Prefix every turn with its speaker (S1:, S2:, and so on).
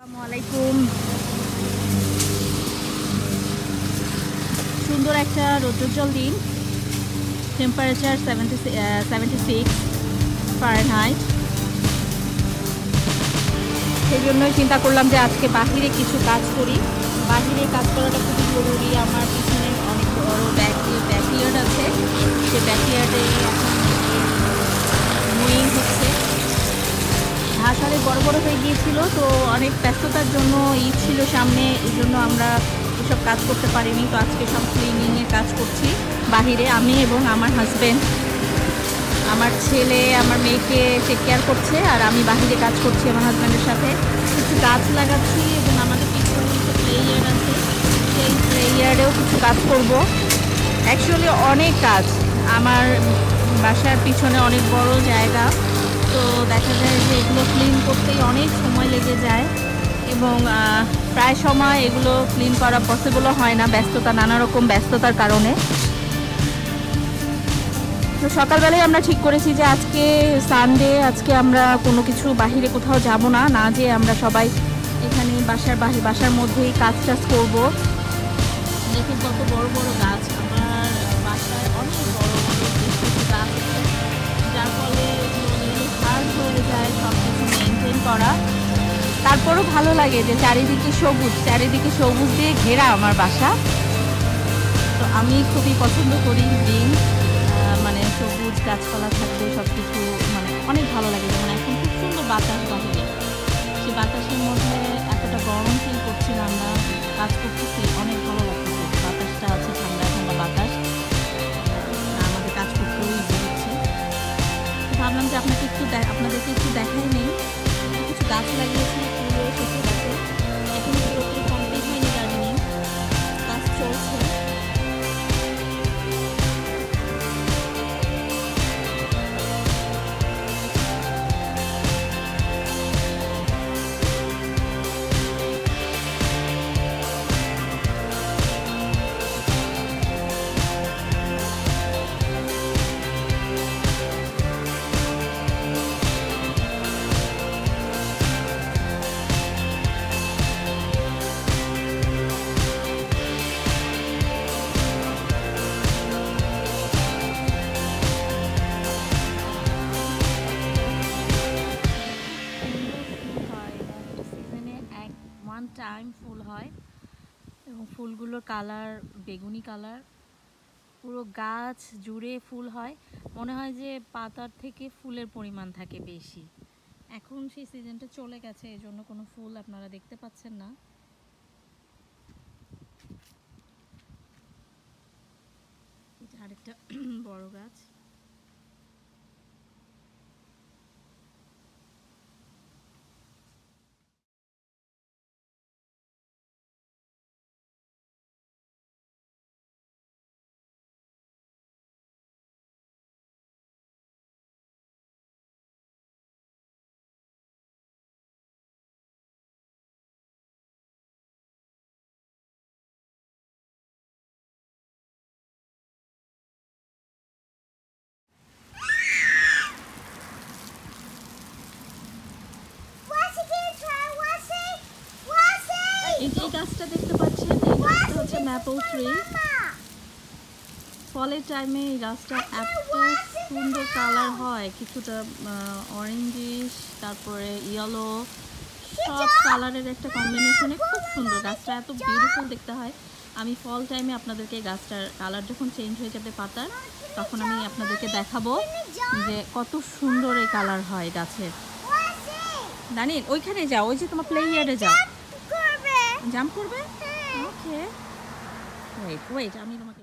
S1: আসসালামাইকুম। সুন্দর একটা রৌদ্রোজ্জ্বল দিন, টেম্পারেচার 76 ফারেনহাইট। সেই জন্যই চিন্তা করলাম যে আজকে বাহিরে কিছু কাজ করি। বাহিরে কাজ করাটা খুবই জরুরি। আমার পিছনে অনেক বড় ব্যাকইয়ার্ড আছে, সে ব্যাকইয়ার্ডে এখন মুইং হচ্ছে। ঘাস অনেক বড় বড় হয়ে গিয়েছিল, তো অনেক ব্যস্ততার জন্য ঈদ ছিল সামনে, এই জন্য আমরা এসব কাজ করতে পারিনি। তো আজকে সব ক্লিনিংয়ের কাজ করছি বাহিরে, আমি এবং আমার হাজব্যান্ড। আমার ছেলে আমার মেয়েকে টেক কেয়ার করছে, আর আমি বাহিরে কাজ করছি আমার হাজব্যান্ডের সাথে। কিছু গাছ লাগাচ্ছি এবং আমাদের পিছনে যে প্লে ইয়ার্ড আছে, সেই প্লে ইয়ার্ডেও কিছু কাজ করব। অ্যাকচুয়ালি অনেক কাজ, আমার বাসার পিছনে অনেক বড় জায়গা, তো দেখা যায় যে এগুলো ক্লিন করতেই অনেক সময় লেগে যায় এবং প্রায় সময় এগুলো ক্লিন করা পসিবলও হয় না, নানা রকম ব্যস্ততার কারণে। তো সকালবেলায় আমরা ঠিক করেছি যে আজকে সানডে, আজকে আমরা কোনো কিছু বাহিরে কোথাও যাব না, যে আমরা সবাই এখানে বাসার মধ্যেই কাজ করবো। দেখুন কত বড় বড় গাছ, আমার বাসায় অনেক বড় বড় গাছ আছে, যার ফলে হার্ড হয়ে যায় সব কিছু মেনটেন করা। তারপরও ভালো লাগে যে চারিদিকে সবুজ দিয়ে ঘেরা আমার বাসা। তো আমি খুবই পছন্দ করি গ্রিন, মানে সবুজ গাছপালা থাকলে সব কিছু মানে অনেক ভালো লাগে। যেমন এখন খুব সুন্দর বাতাস বাহিরে, সেই বাতাসের মধ্যে এতটা গরম ফিল করছি না, আমরা কাজ করতেছি, অনেক ভালো লাগছে। বাতাসটা আছে, ঠান্ডা ঠান্ডা বাতাস, আমাদের কাজ করতেও ইজি হচ্ছে। ভাবলাম যে আপনাদেরকে একটু দেখাই নেই। কিছু গাছ লাগিয়েছি, ফুলও এসেছে গাছে, এখন পুরোপুরি কমপ্লিট হয়নি, গার্ডেনিং কাজ চলছে। টাইম ফুল হয় এবং ফুলগুলোর কালার বেগুনি কালার, পুরো গাছ জুড়ে ফুল হয়। মনে হয় যে পাতার থেকে ফুলের পরিমাণ থাকে বেশি। এখন সেই সিজনটা চলে গেছে, এই জন্য কোনো ফুল আপনারা দেখতে পাচ্ছেন না। এটা আরেকটা বড় গাছ। এই গাছটা দেখতে পাচ্ছেন, এই গাছটা হচ্ছে ম্যাপল ট্রি। ফলের টাইমে এই গাছটা এত সুন্দর কালার হয়, কিছুটা অরেঞ্জিশ, তারপরে ইয়েলো, সব কালারের একটা কম্বিনেশনে খুব সুন্দর। গাছটা এত বিউটিফুল দেখতে হয়। আমি ফল টাইমে আপনাদেরকে গাছটার কালার যখন চেঞ্জ হয়ে যাবে পাতার, তখন আমি আপনাদেরকে দেখাবো যে কত সুন্দর এই কালার হয় গাছের। দানিল ওইখানে যাও, ওই যে তোমার প্লে ইয়ার্ডে যাও, জাম্প করবে। ওকে, ওয়েট আমি তোমাকে